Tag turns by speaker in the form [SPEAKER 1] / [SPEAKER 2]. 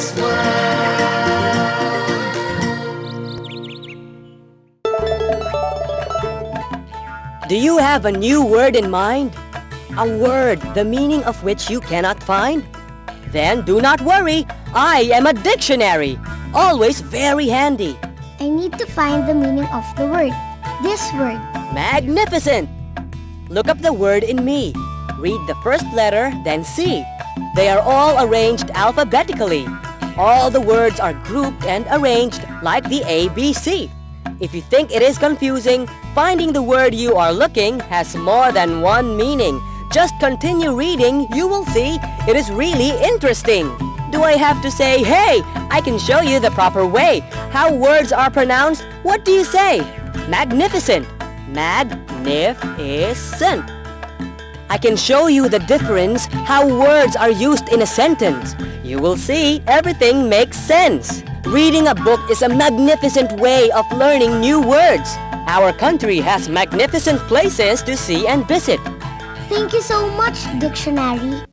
[SPEAKER 1] this world.
[SPEAKER 2] Do you have a new word in mind? A word the meaning of which you cannot find? Then do not worry, I am a dictionary, always very handy.
[SPEAKER 3] I need to find the meaning of the word. This word.
[SPEAKER 2] Magnificent! Look up the word in me. Read the first letter, then C. They are all arranged alphabetically. All the words are grouped and arranged like the ABC. If you think it is confusing, finding the word you are looking has more than one meaning. Just continue reading, you will see it is really interesting. Do I have to say, hey, I can show you the proper way, how words are pronounced? What do you say? Magnificent. Magnificent. I can show you the difference, how words are used in a sentence. You will see everything makes sense. Reading a book is a magnificent way of learning new words. Our country has magnificent places to see and visit.
[SPEAKER 3] Thank you so much, Dictionary.